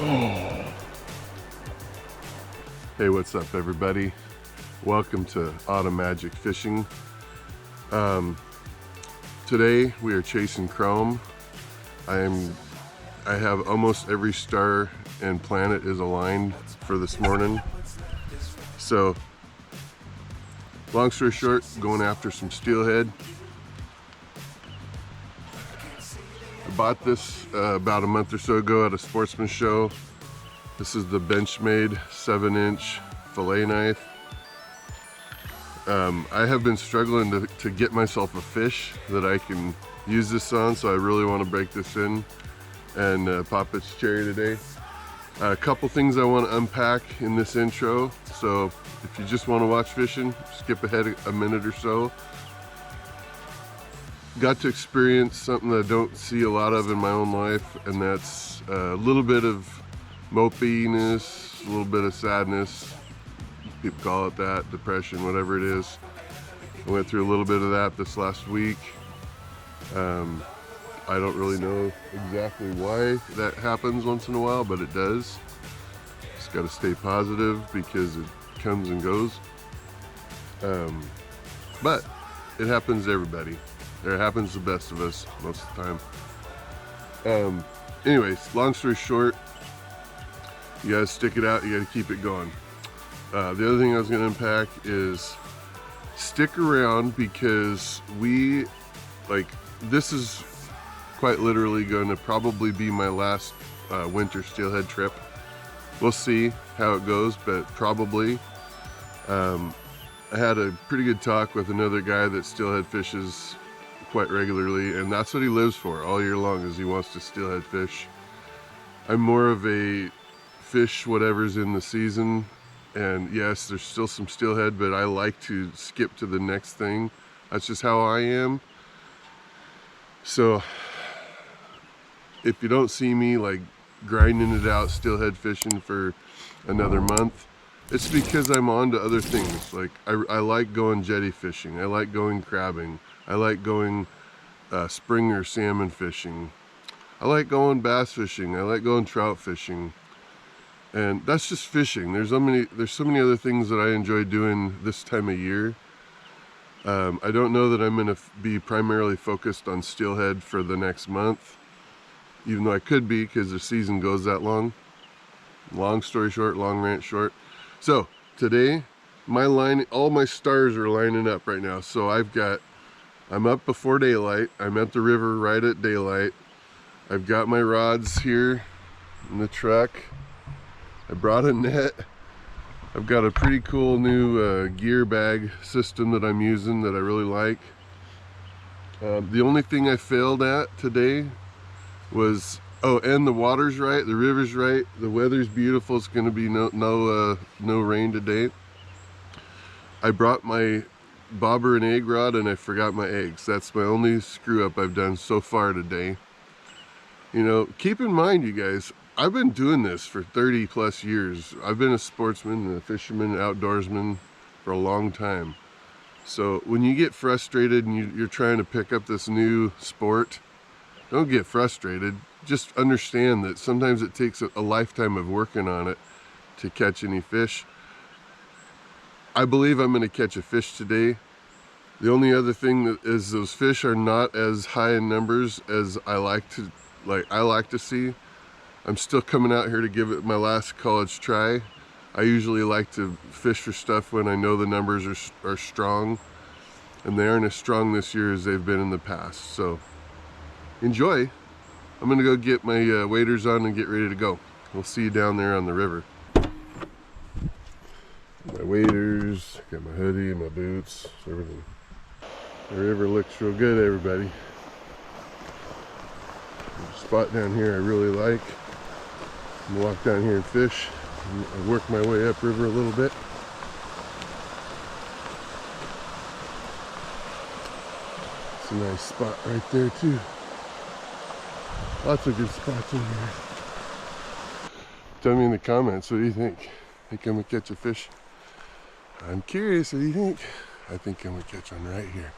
Hey, what's up everybody? Welcome to AUTOMAGIC Fishing. Today we are chasing chrome. I have almost every star and planet is aligned for this morning. So, long story short, going after some steelhead. I bought this about a month or so ago at a sportsman show. This is the Benchmade 7-inch fillet knife. I have been struggling to get myself a fish that I can use this on, so I really want to break this in and pop its cherry today. A couple things I want to unpack in this intro, so if you just want to watch fishing, skip ahead a minute or so. Got to experience something that I don't see a lot of in my own life, and that's a little bit of mopiness, a little bit of sadness. People call it that, depression, whatever it is. I went through a little bit of that this last week. I don't really know exactly why that happens once in a while, but it does. Just got to stay positive because it comes and goes. But it happens to everybody. It happens to the best of us most of the time. Anyways, long story short, you gotta stick it out, you gotta keep it going. The other thing I was gonna unpack is stick around, because this is quite literally gonna probably be my last winter steelhead trip. We'll see how it goes, but probably. I had a pretty good talk with another guy that steelhead fishes quite regularly, and that's what he lives for all year long, is he wants to steelhead fish. I'm more of a fish whatever's in the season, and yes, there's still some steelhead, but I like to skip to the next thing. That's just how I am. So if you don't see me like grinding it out steelhead fishing for another month, it's because I'm on to other things. Like I like going jetty fishing, I like going crabbing, I like going springer salmon fishing, I like going bass fishing, I like going trout fishing. And that's just fishing. There's so many other things that I enjoy doing this time of year. I don't know that I'm going to be primarily focused on steelhead for the next month, even though I could be, because the season goes that long. Long story short, long rant short. So today, all my stars are lining up right now. So I'm up before daylight. I'm at the river right at daylight. I've got my rods here in the truck. I brought a net. I've got a pretty cool new gear bag system that I'm using that I really like. The only thing I failed at today was, and the water's right, the river's right, the weather's beautiful. It's going to be no rain today. I brought my bobber and egg rod, and I forgot my eggs. That's my only screw up I've done so far today. You know, keep in mind, you guys, I've been doing this for 30 plus years. I've been a sportsman, a fisherman, an outdoorsman for a long time. So when you get frustrated and you're trying to pick up this new sport, don't get frustrated. Just understand that sometimes it takes a lifetime of working on it to catch any fish. I believe I'm going to catch a fish today. The only other thing that is, those fish are not as high in numbers as I like to see. I'm still coming out here to give it my last college try. I usually like to fish for stuff when I know the numbers are strong, and they aren't as strong this year as they've been in the past. So enjoy. I'm gonna go get my waders on and get ready to go. We'll see you down there on the river. My waders, got my hoodie, my boots, everything. The river looks real good, everybody. There's a spot down here I really like. I'm gonna walk down here and fish and work my way upriver a little bit. It's a nice spot right there too. Lots of good spots in here. Tell me in the comments, what do you think? Think I'm gonna catch a fish? I'm curious, what do you think? I think I'm gonna catch one right here.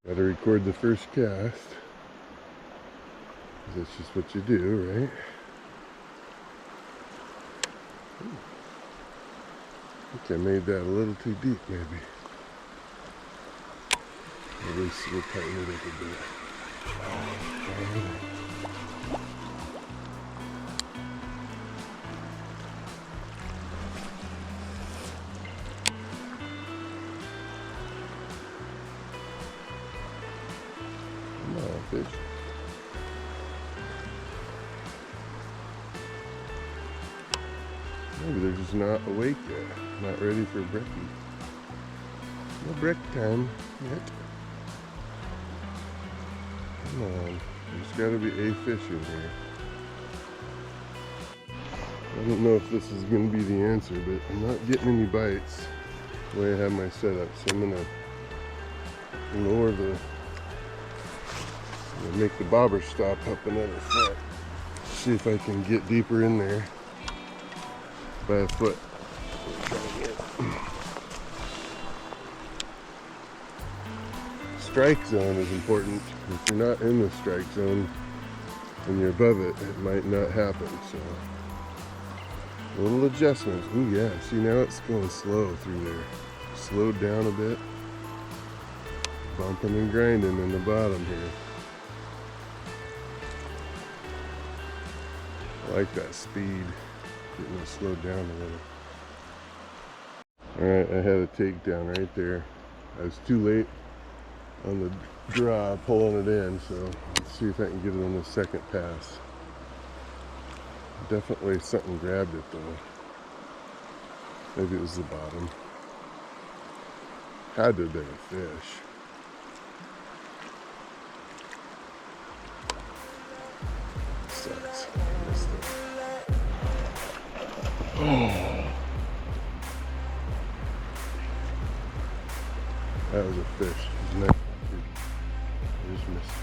Gotta record the first cast. That's just what you do, right? I think I made that a little too deep, maybe. At least we'll tighten it up a bit. Come on, fish. Maybe they're just not awake yet. Not ready for brekkie. No break time yet. Come on. There's got to be a fish in here. I don't know if this is going to be the answer, but I'm not getting any bites the way I have my setup. So I'm going to lower the, make the bobber stop up another foot. See if I can get deeper in there by a foot. Strike zone is important. If you're not in the strike zone and you're above it, it might not happen. So little adjustments. Ooh yeah, see now it's going slow through there. Slowed down a bit. Bumping and grinding in the bottom here. I like that speed. Getting it slowed down a little. Alright, I had a takedown right there. I was too late on the draw pulling it in, so let's see if I can get it on the second pass. Definitely something grabbed it though. Maybe it was the bottom. Had to have been a fish. Sucks. Missed it. Oh. That was a fish. It was nice. I just missed it.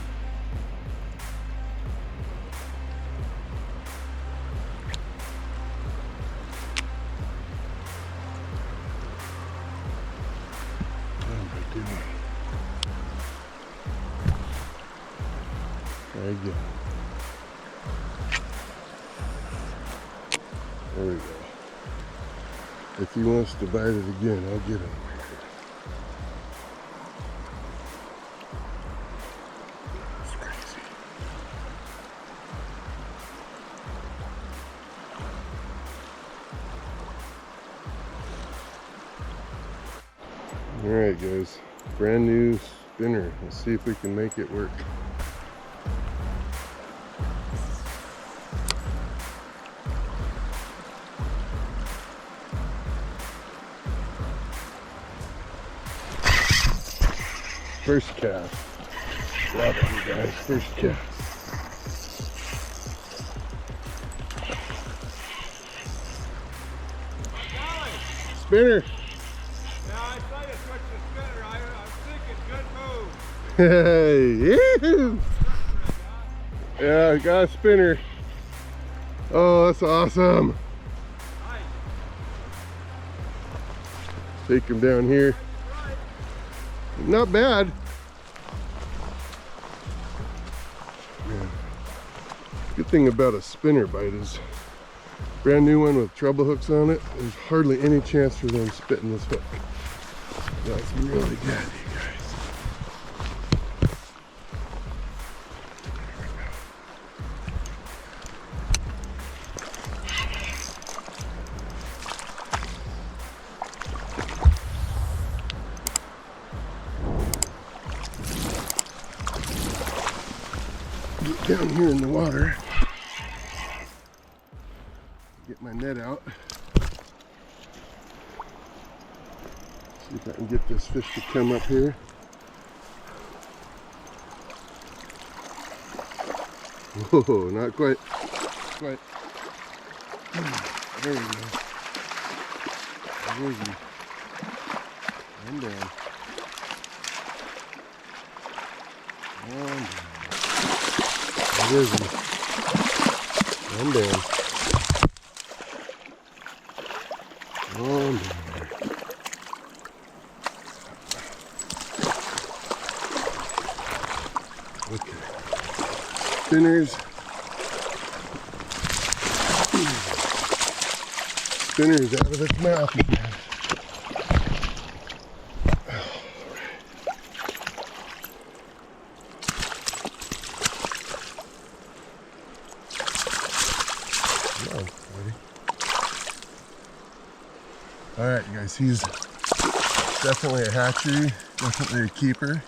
What am I doing? There you go. There we go. If he wants to bite it again, I'll get him. Alright guys, brand new spinner. Let's see if we can make it work. First cast. Love it, you guys. First cast. Spinner. Hey, yeah, I got a spinner. Oh, that's awesome. Take him down here. Not bad. Yeah. Good thing about a spinner bite is brand new one with treble hooks on it. There's hardly any chance for them spitting this hook. That's really good, you guys. Down here in the water, get my net out, see if I can get this fish to come up here. Whoa, not quite. There we go. There we go. I'm down. I'm down. Where is he? I'm down. I'm down there. Okay. Spinners. spinner is out of its mouth again. Come on, buddy. All right, guys, he's definitely a hatchery, definitely a keeper.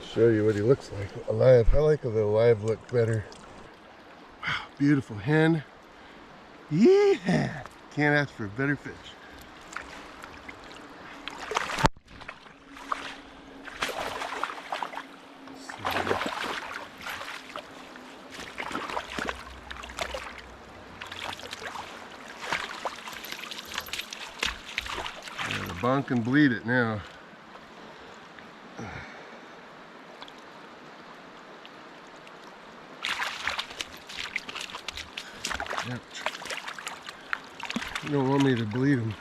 I'll show you what he looks like alive. I like the alive look better. Wow, beautiful hen. Yeah, can't ask for a better fish. Bonk and bleed it now. Ouch. You don't want me to bleed them.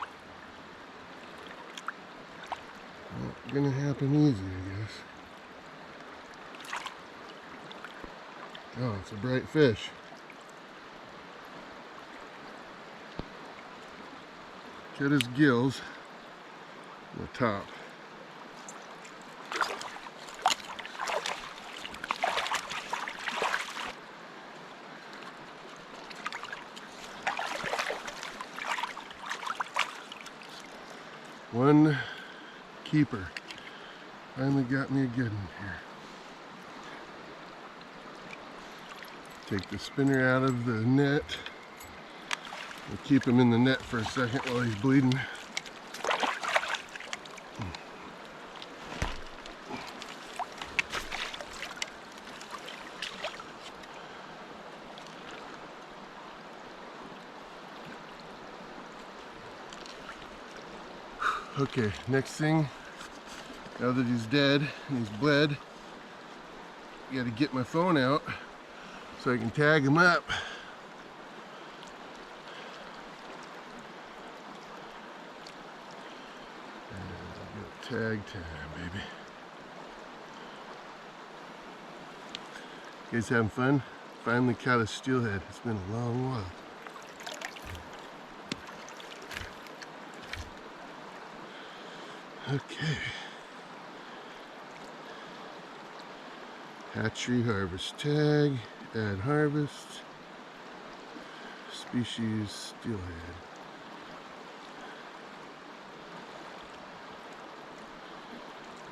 Not gonna happen easy, I guess. Oh, it's a bright fish. Cut his gills on the top. One keeper. Finally got me a good one here. Take the spinner out of the net. We'll keep him in the net for a second while he's bleeding. Okay, next thing, now that he's dead and he's bled, I gotta get my phone out so I can tag him up. Tag time, baby. You guys having fun? Finally caught a steelhead. It's been a long while. Okay. Hatchery harvest tag, add harvest, species steelhead.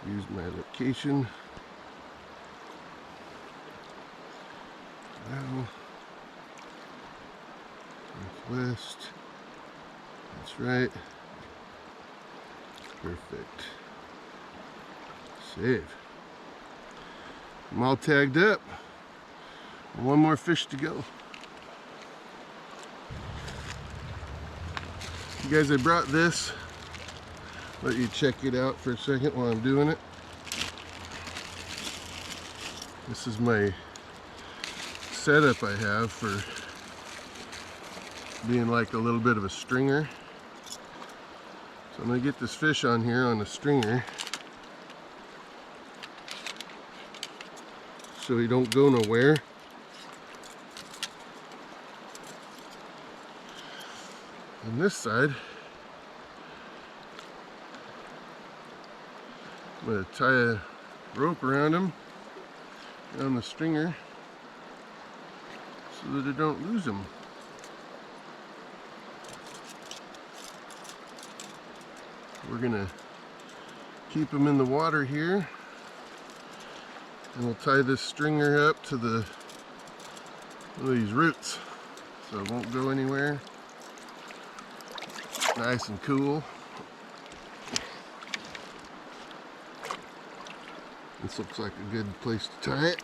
Use my location. Wow. Northwest. That's right. Perfect. Save. I'm all tagged up. One more fish to go. You guys, I brought this. Let you check it out for a second while I'm doing it. This is my setup I have for being like a little bit of a stringer. So I'm gonna get this fish on here on a stringer so he don't go nowhere. On this side, I'm going to tie a rope around him on the stringer so that I don't lose him. We're going to keep him in the water here, and we'll tie this stringer up to one of these roots so it won't go anywhere. Nice and cool. This looks like a good place to tie it.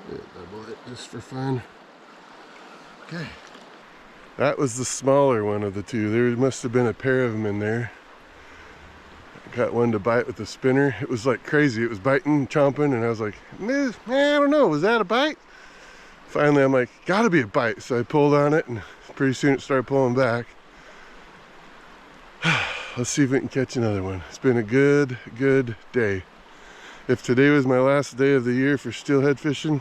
There. Double it just for fun. Okay. That was the smaller one of the two. There must have been a pair of them in there. Got one to bite with the spinner. It was like crazy. It was biting, chomping, and I was like, I don't know, was that a bite? Finally, I'm like, gotta be a bite. So I pulled on it, and pretty soon it started pulling back. Let's see if we can catch another one. It's been a good day. If today was my last day of the year for steelhead fishing,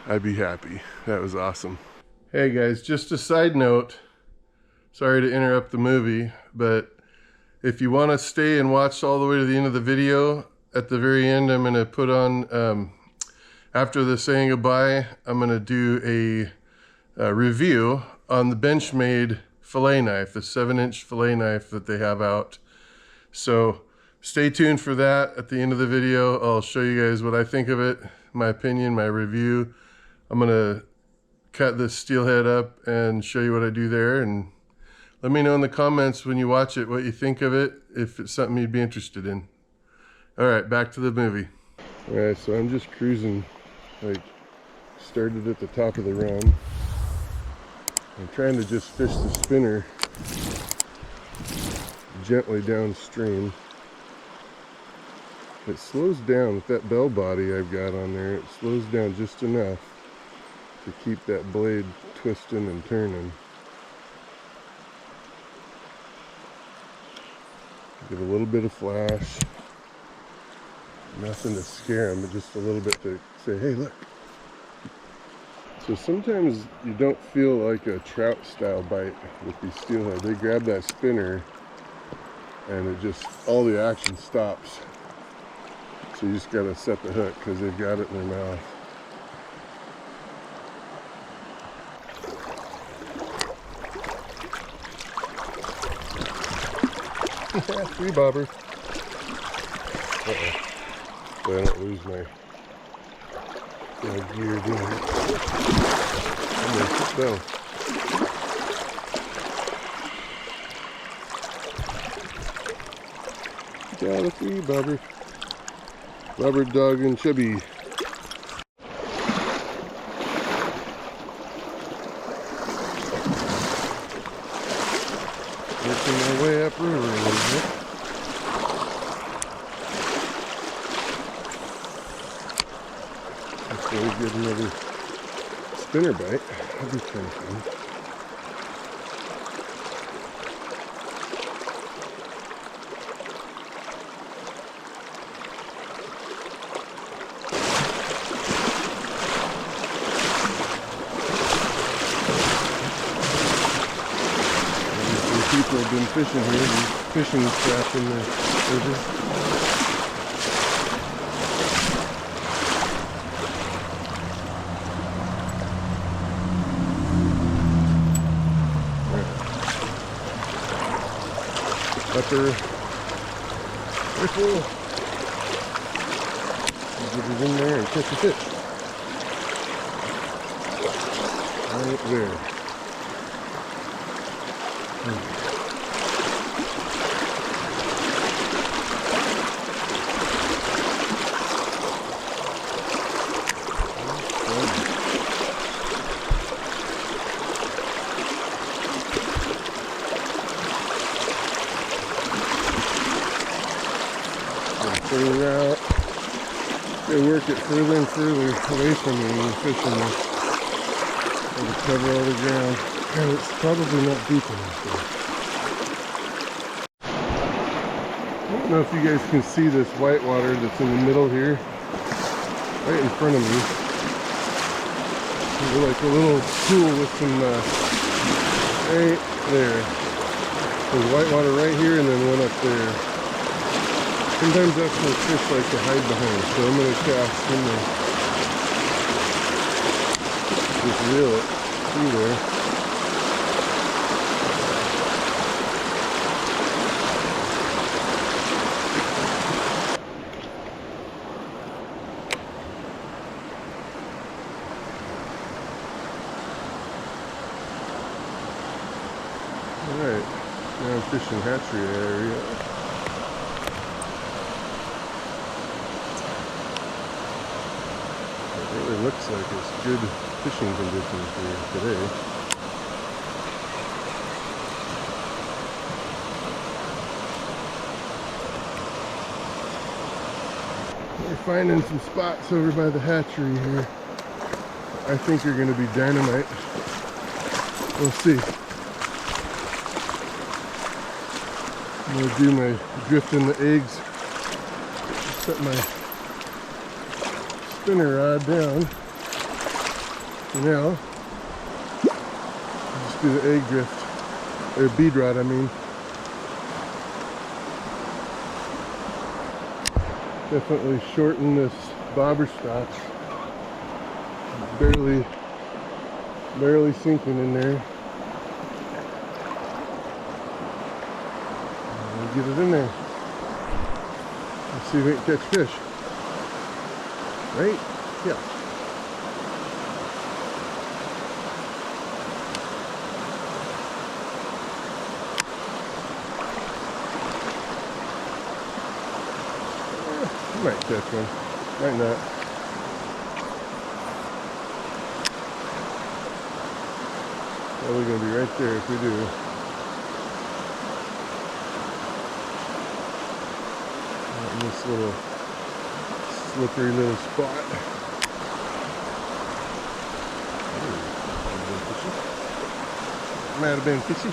I'd be happy. That was awesome. Hey guys, just a side note. Sorry to interrupt the movie, but if you want to stay and watch all the way to the end of the video, at the very end I'm going to put on, after the saying goodbye, I'm going to do a review on the Benchmade fillet knife, the 7-inch fillet knife that they have out. So stay tuned for that. At the end of the video, I'll show you guys what I think of it, my opinion, my review. I'm going to cut this steelhead up and show you what I do there, and let me know in the comments when you watch it what you think of it, if it's something you'd be interested in. All right, back to the movie. All right, so I'm just cruising, like started at the top of the run. I'm trying to just fish the spinner gently downstream. It slows down with that bell body I've got on there. It slows down just enough to keep that blade twisting and turning. Give a little bit of flash. Nothing to scare them, but just a little bit to say, hey, look. So sometimes you don't feel like a trout style bite with these steelhead. They grab that spinner and it just, all the action stops. So you just gotta set the hook because they've got it in their mouth. Three bobber. Uh-oh. So I don't lose my gear down. I'm gonna sit down. Got a three bobber. Bobber dog and chubby. Working my way up river a little bit. Hopefully we get another spinner bite. That'd be kind of fun. People have been fishing here, and fishing trap in the river. Upper rifle. Get it in there and catch a fish. Right there. Further out, they work it further and further away from me when you're fishing this. To cover all the ground, and it's probably not deep enough there. I don't know if you guys can see this whitewater that's in the middle here, right in front of me. There's like a little pool with some, right there. There's whitewater right here and then one up there. Sometimes that's where fish like to hide behind, so I'm going to cast in there. Just reel it through there. Alright, now I'm fishing hatchery area. It really looks like it's good fishing conditions here today. We're finding some spots over by the hatchery here. I think are going to be dynamite. We'll see. I'm going to do my drifting the eggs. Set my spinner rod down for now. Just do the egg drift, or bead rod I mean. Definitely shorten this bobber stop. Barely sinking in there. And get it in there. Let's see if we can catch fish. Right? Yeah. Might catch one. Might not. Probably gonna be right there if we do. In this little slippery little spot. Might have been fishy.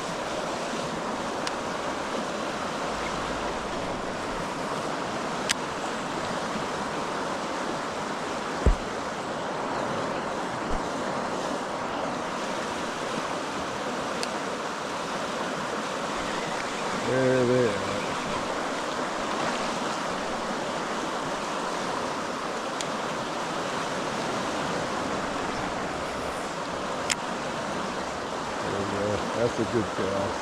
There they are. There we go. That's a good cast.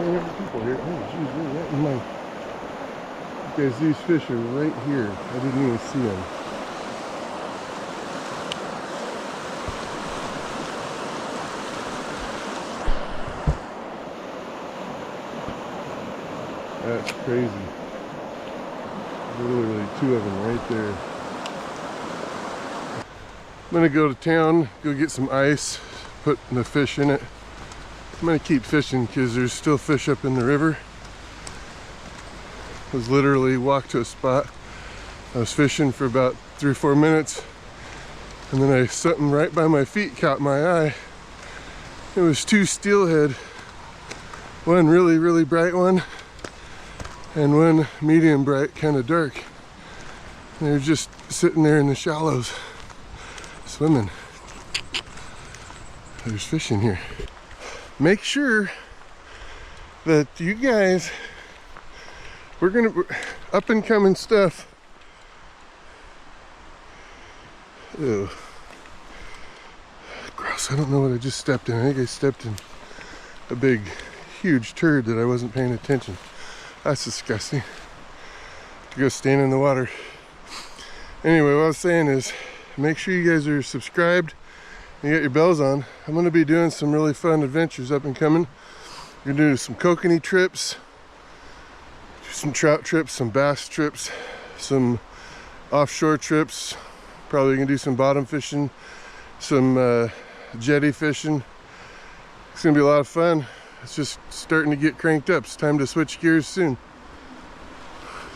People here. Oh, geez, they're right in my... Because these fish are right here. I didn't even see them. That's crazy. Literally two of them right there. I'm gonna go to town, go get some ice, put the fish in it. I'm gonna keep fishing because there's still fish up in the river. I was literally walked to a spot. I was fishing for about 3 or 4 minutes, and then something right by my feet caught my eye. It was 2 steelhead, one really bright one, and one medium bright, kind of dark. And they were just sitting there in the shallows, swimming. There's fish in here. Make sure that you guys, we're gonna up and coming stuff. Ew. Gross, I don't know what I just stepped in. I think I stepped in a big, huge turd that I wasn't paying attention. That's disgusting. To go stand in the water. Anyway, what I was saying is, make sure you guys are subscribed. You got your bells on. I'm going to be doing some really fun adventures up and coming. We're going to do some kokanee trips, some trout trips, some bass trips, some offshore trips. Probably going to do some bottom fishing, some jetty fishing. It's going to be a lot of fun. It's just starting to get cranked up. It's time to switch gears soon.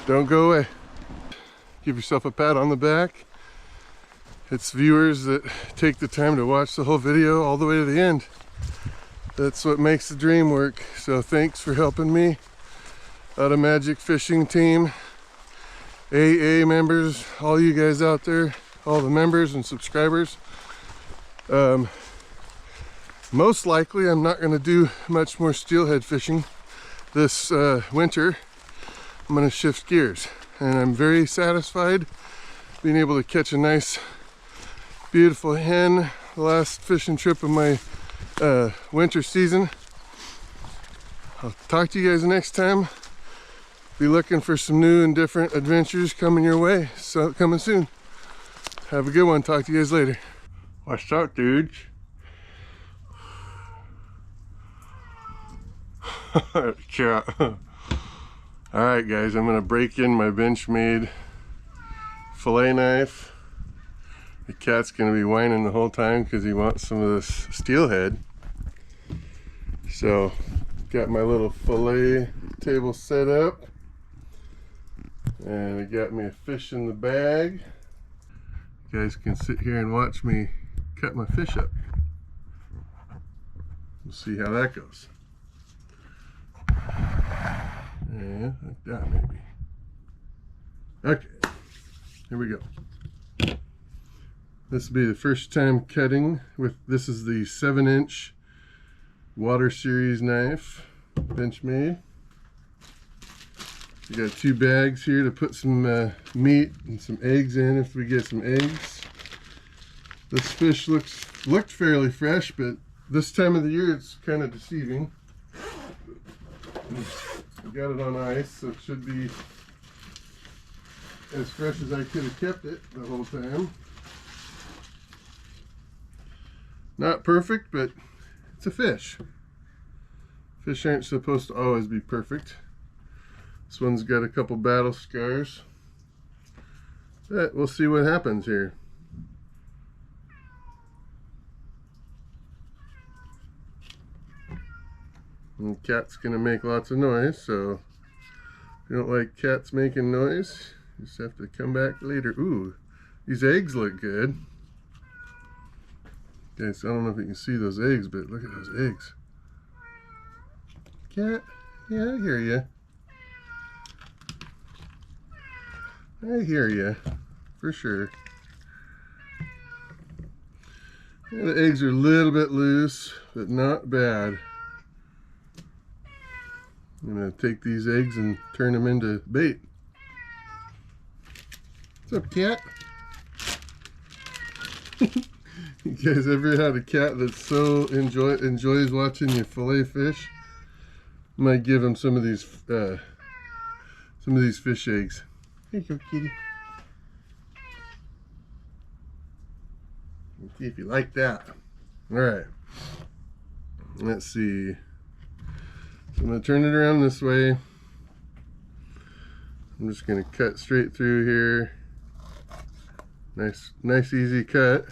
Don't go away. Give yourself a pat on the back. It's viewers that take the time to watch the whole video all the way to the end. That's what makes the dream work. So thanks for helping me. AUTOMAGIC fishing team, AA members, all you guys out there, all the members and subscribers. Most likely I'm not going to do much more steelhead fishing this winter. I'm going to shift gears, and I'm very satisfied being able to catch a nice beautiful hen, the last fishing trip of my winter season. I'll talk to you guys next time. Be looking for some new and different adventures coming your way. So coming soon. Have a good one. Talk to you guys later. Watch out, dudes. Cat. Alright guys, I'm gonna break in my Benchmade fillet knife. The cat's gonna be whining the whole time because he wants some of this steelhead. So, got my little fillet table set up. And I got me a fish in the bag. You guys can sit here and watch me cut my fish up. We'll see how that goes. Yeah, like that maybe. Okay, here we go. This will be the first time cutting with, this is the 7-inch Water Series knife, Benchmade. You got 2 bags here to put some meat and some eggs in if we get some eggs. This fish looked fairly fresh, but this time of the year it's kind of deceiving. I got it on ice, so it should be as fresh as I could have kept it the whole time. Not perfect, but it's a fish. Fish aren't supposed to always be perfect. This one's got a couple battle scars. But we'll see what happens here. And the cat's gonna make lots of noise, so if you don't like cats making noise, you just have to come back later. Ooh, these eggs look good. Okay, so I don't know if you can see those eggs, but look at those eggs. Cat, yeah, I hear you. I hear you, for sure. Yeah, the eggs are a little bit loose, but not bad. I'm gonna take these eggs and turn them into bait. What's up, cat? You guys ever had a cat that so enjoys watching you fillet fish? Might give him some of these fish eggs. Here you go, kitty. Let's see if you like that. All right. Let's see. So I'm going to turn it around this way. I'm just going to cut straight through here. Nice easy cut.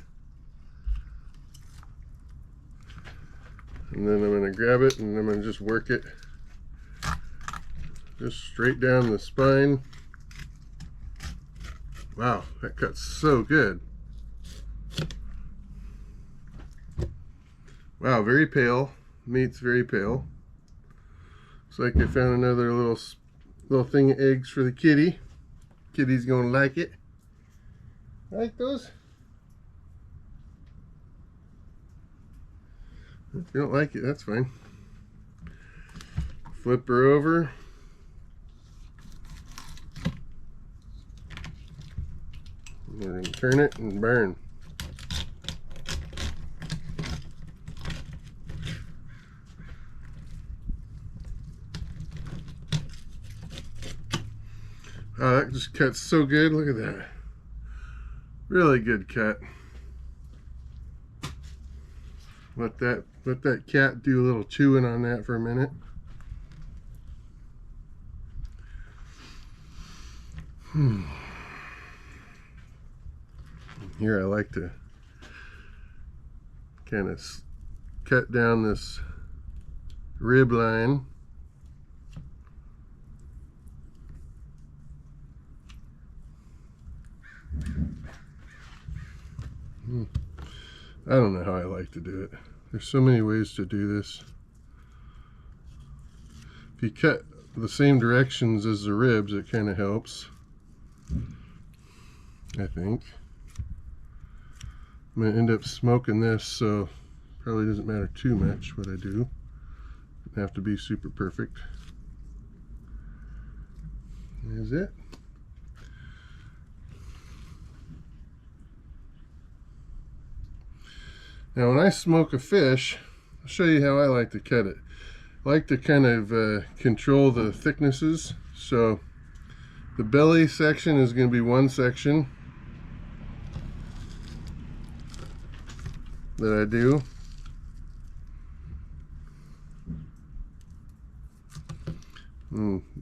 And then I'm going to grab it and I'm going to just work it just straight down the spine. Wow, that cuts so good. Wow, very pale. Meat's very pale. Looks like I found another little thing of eggs for the kitty. Kitty's gonna like it. Like those? If you don't like it, that's fine. Flip her over. We're gonna turn it and burn. Oh, that just cuts so good. Look at that. Really good cut. Let that cat do a little chewing on that for a minute. Here I like to kind of cut down this rib line. I don't know how I like to do it. There's so many ways to do this. If you cut the same directions as the ribs, it kind of helps, I think. I'm going to end up smoking this, so probably doesn't matter too much what I do. Doesn't have to be super perfect. There's it. Now when I smoke a fish, I'll show you how I like to cut it. like to kind of control the thicknesses. So the belly section is going to be one section that I do.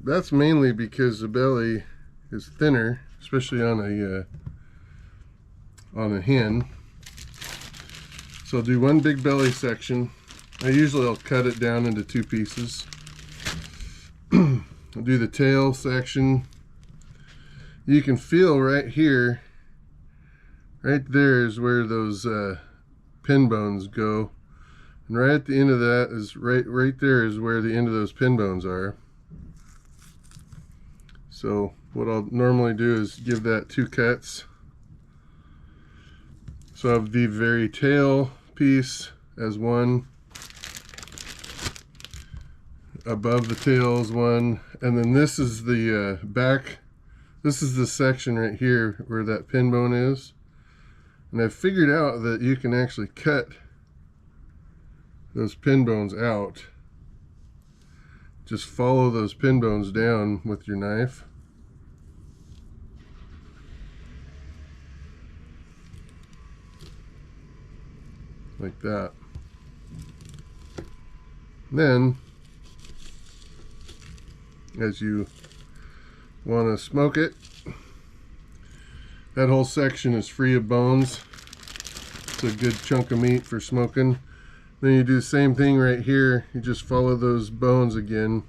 That's mainly because the belly is thinner, especially on a hen. So I'll do one big belly section. I'll cut it down into two pieces. I'll do the tail section. You can feel right here, right there is where those pin bones go, and right at the end of that is right there is where the end of those pin bones are. So what I'll normally do is give that two cuts. So I have the very tail piece as one, above the tail is one, and then this is the back. This is the section right here where that pin bone is. And I've figured out that you can actually cut those pin bones out. Just follow those pin bones down with your knife. Like that. Then, as you want to smoke it, that whole section is free of bones. It's a good chunk of meat for smoking. Then you do the same thing right here. You just follow those bones again.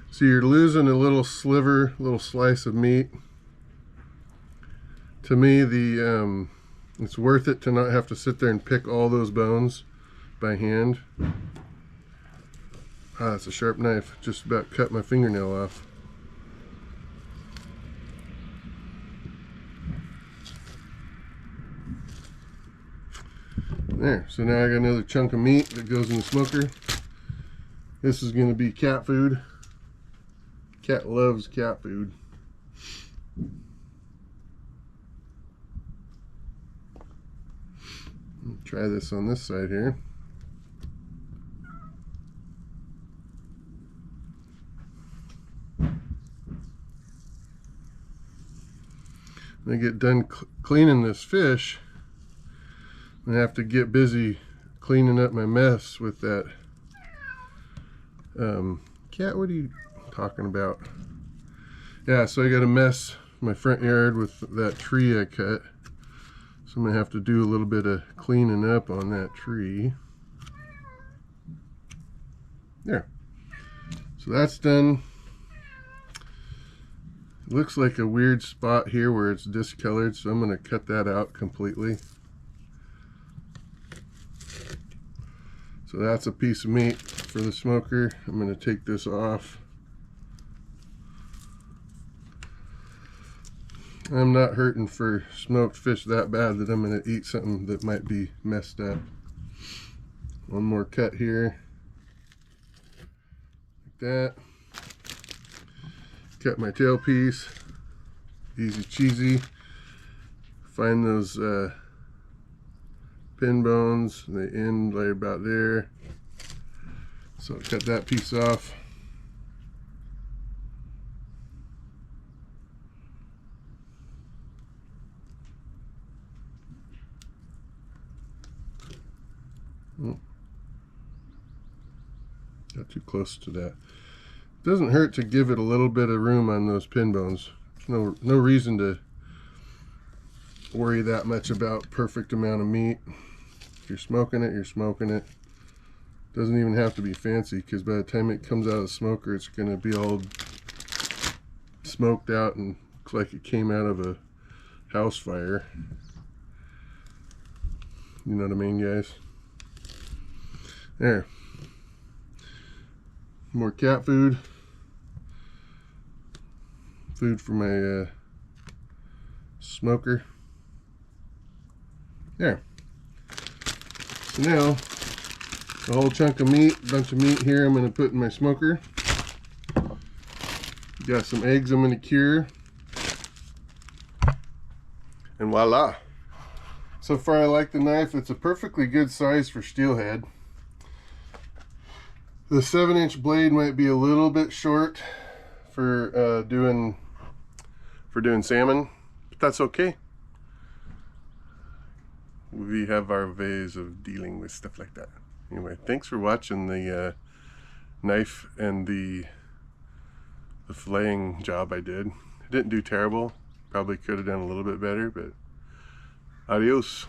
So you're losing a little sliver, little slice of meat. To me, it's worth it to not have to sit there and pick all those bones by hand. Ah, that's a sharp knife. Just about cut my fingernail off. There, so now I got another chunk of meat that goes in the smoker. This is going to be cat food. Cat loves cat food. Try this on this side here. When I get done cleaning this fish, I'm gonna have to get busy cleaning up my mess with that. Cat, what are you talking about? Yeah, so I got a mess in my front yard with that tree I cut. So I'm gonna have to do a little bit of cleaning up on that tree. There. So that's done. It looks like a weird spot here where it's discolored, so I'm gonna cut that out completely. So that's a piece of meat for the smoker. I'm gonna take this off. I'm not hurting for smoked fish that bad that I'm going to eat something that might be messed up. One more cut here. Like that. Cut my tail piece. Easy cheesy. Find those pin bones. They end right about there. So cut that piece off. Got too close to that. It doesn't hurt to give it a little bit of room on those pin bones. There's no reason to worry that much about perfect amount of meat. If you're smoking it, you're smoking it. Doesn't even have to be fancy, because by the time it comes out of the smoker, it's going to be all smoked out and looks like it came out of a house fire. You know what I mean, guys? There. More cat food. Food for my smoker. There. So now, a whole chunk of meat, bunch of meat here I'm going to put in my smoker. Got some eggs I'm going to cure. And voila. So far I like the knife. It's a perfectly good size for steelhead. The 7-inch blade might be a little bit short for doing salmon, but that's okay. We have our ways of dealing with stuff like that. Anyway, thanks for watching the knife and the filleting job I did. I didn't do terrible. Probably could have done a little bit better, but adios.